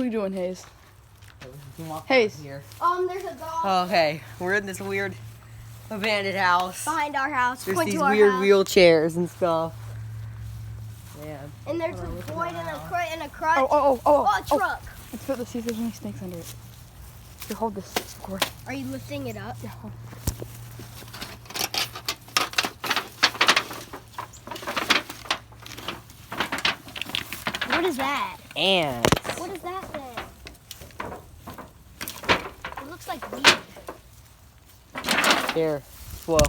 you doing, Hayes? Hayes. Here. There's a dog. Okay, we're in this weird abandoned house. Behind our house. There's Point these to our weird house. wheelchairs and stuff. Yeah. And there's a boy in a crutch. Oh, a truck. Let's put see if there's any snakes under it. Here, hold this. Cord. Are you lifting it up? Yeah, hold. What is that? Ants. What is that thing? It looks like weed. Here. Well,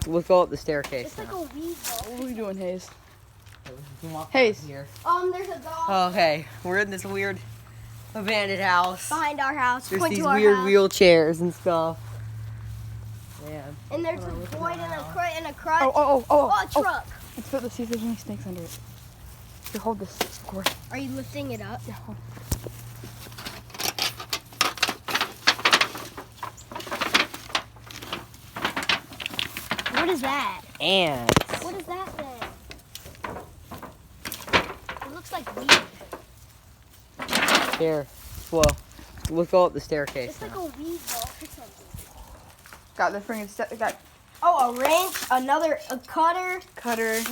we'll go up the staircase. It's like a weed ball. What are you doing, Hayes? Hayes. Hayes. There's a dog. Okay, we're in this weird abandoned house. Behind our house. There's Point these to our weird house. wheelchairs and stuff. Yeah. And there's a boy in a crutch. Oh, a truck. Let's put see if there's any snakes under it. Here, hold this. Cord. Are you lifting it up? Yeah, hold. What is that? Ants. What is that thing? It looks like weed. Here. Well, we'll go up the staircase. It's like a weed ball or something. Got the freaking got Oh, a wrench, a cutter,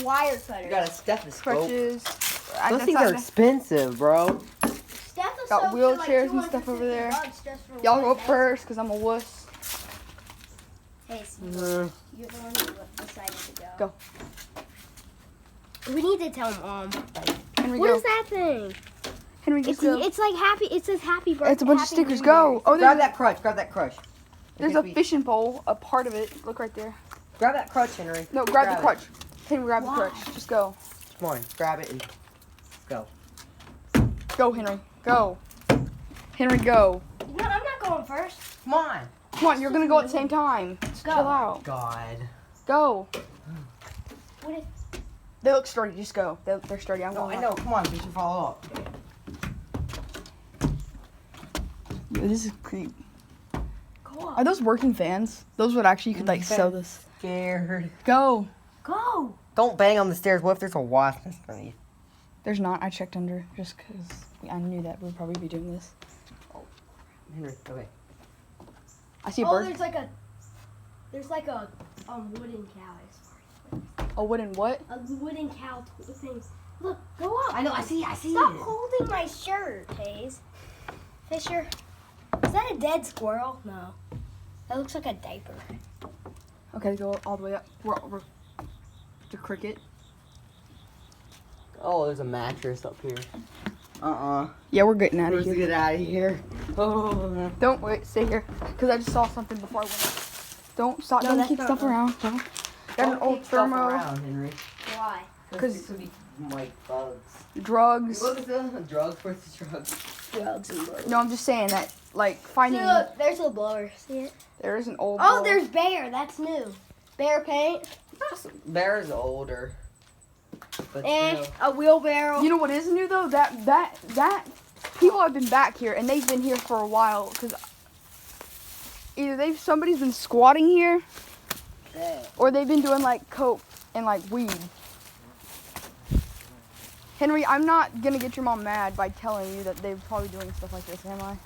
wire cutter. You got a stethoscope. crutches. Those things are expensive, bro. Stethoscopes Got are wheelchairs and like stuff over there. $250 just for Y'all one go up desk. first, because I'm a wuss. Hey, Steve, Mm. you're the one who decided to go. Go. We need to tell Mom. Henry, What go. is that thing? Henry, just go. It's like happy. It says happy birthday. It's a bunch of Happy stickers. New Go. Year's. Oh, Grab there's, that crutch. Grab that crutch. there's a fishing pole, a part of it. Look right there. Grab that crutch, Henry. No, grab the it. crutch. Henry, grab Why? the crutch. Just go. Come on, grab it and go. Go, Henry. Go. Henry, go. No, I'm not going first. Come on. Come on, you're going to go at the same time. Let's Chill go. out. God. Go. What is? They look sturdy. Just go. They're sturdy. I'm No, going I up. know. Come on, we should follow up. This is creep. Go Are those working fans? Those would actually, you could like sell this. Scared. Go. Go. Don't bang on the stairs. What if there's a wasp underneath? There's not. I checked under just because I knew that we'd probably be doing this. Henry, okay. I see a Oh, bird. there's like a wooden cow. A wooden what? A wooden cow thing. Look, go up. I know. I see Stop it. holding my shirt, Hayes. Fisher, is that a dead squirrel? No. That looks like a diaper. Okay, go all the way up. We're the cricket. Oh, there's a mattress up here. Yeah, we're getting out of Let's here. get out of here. Oh. Don't wait, stay here. Because I just saw something before I went up. Don't stop. No, Don't that's kick not stuff right. around. Don't. Got an old Stuff thermo. around, Henry. Why? Cause- it could be like bugs. Drugs. What is the drugs? Where's the drugs? Drugs and bugs. No, I'm just saying that, like, finding. See, look, there's a blower. See it? There is an old. Oh, ball. there's bear. That's new. Bear paint Bear's older. But and still. a wheelbarrow. You know what is new though? That people have been back here and they've been here for a while because either somebody's been squatting here or they've been doing like coke and like weed. Henry, I'm not gonna get your mom mad by telling you that they're probably doing stuff like this, am I?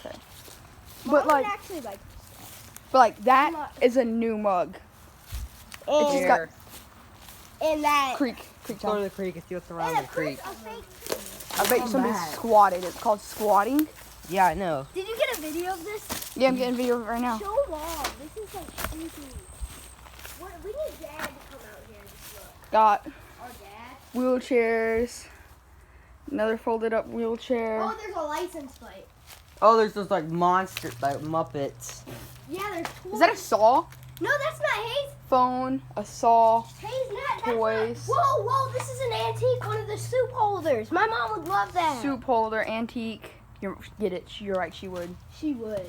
Okay. But Mom would like, actually like. that is a new mug. It's just got And that. creek Go to sound. the creek and see what's around And the creek. a fake. I bet you somebody squatted. It's called squatting. Yeah, I know. Did you get a video of this? Yeah, I'm getting a video of it right now. Show Mom. This is like creepy. We need Dad to come out here and just look. Got Our dad. wheelchairs. Another folded up wheelchair. Oh, there's a license plate. Oh, there's those like monster, like Muppets. Yeah, there's toys. Is that a saw? No, that's not Hayes. Phone, a saw. Hayes, not. That's Toys. Not. Whoa, this is an antique. One of the soup holders. My mom would love that. Soup holder, antique. You get it? You're right. She would. She would.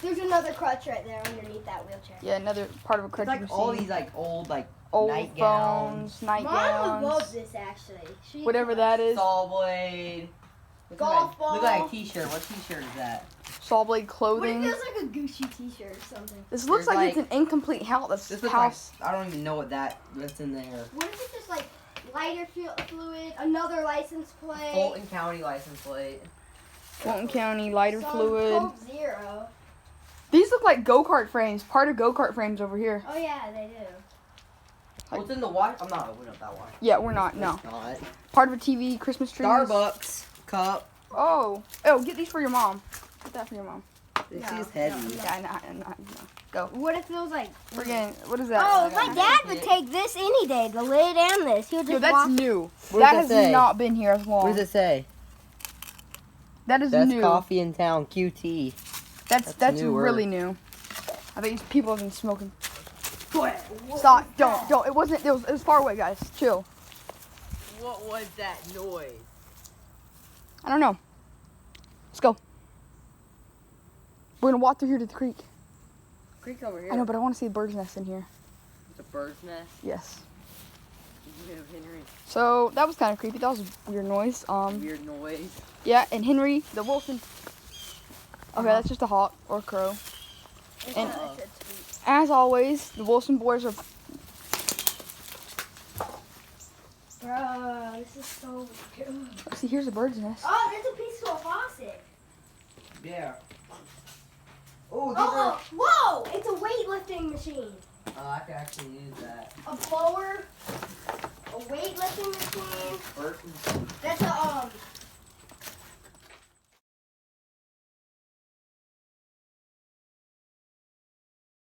There's another crutch right there underneath that wheelchair. Yeah, another part of a crutch. It's like you've all seen. these like old old nightgowns. phones, Mom would love nightgowns, this actually. whatever that is. Saw blade. Golf ball. Look like a t-shirt. What t-shirt is that? Saw blade What if clothing. it was like a Gucci t-shirt or something? This looks There's like it's like- an incomplete house. This This looks like house. I don't even know what's in there. What if it's just like lighter fluid, another license plate. Fulton County license plate. Fulton County, lighter some fluid. Coke Zero. These look like go-kart frames. Part of go-kart frames over here. Oh yeah, they do. What's in the watch? I'm not opening up that watch. Yeah, we're not, no. It's not. Part of a TV, Christmas tree. Starbucks cup. Oh, get these for your mom. Get that for your mom. This No, is heavy. Yeah, no. Go. What if it was like? We're getting, what is that? Oh, my dad would take this any day, the lid and this. He would Yo, just that's walk. new. What That does has that say? not been here as long. What does it say? That is Best new. coffee in town, QT. That's newer. really new. I bet these people have been smoking. Stop! Don't! It wasn't. It was far away, guys. Chill. What was that noise? I don't know. Let's go. We're gonna walk through here to the creek. Creek over here. I know, but I want to see the bird's nest in here. It's a bird's nest. Yes. Henry. So that was kind of creepy. That was a weird noise. Weird noise. Yeah, and Henry, the Wilson. Okay, that's just a hawk or a crow. And as always, the Wilson boys are. Bro, this is so good. See, here's a bird's nest. Oh, there's a piece of a faucet. Yeah. Oh, these Oh, whoa! It's a weightlifting machine. I can actually use that. A blower. A weightlifting machine. Burton.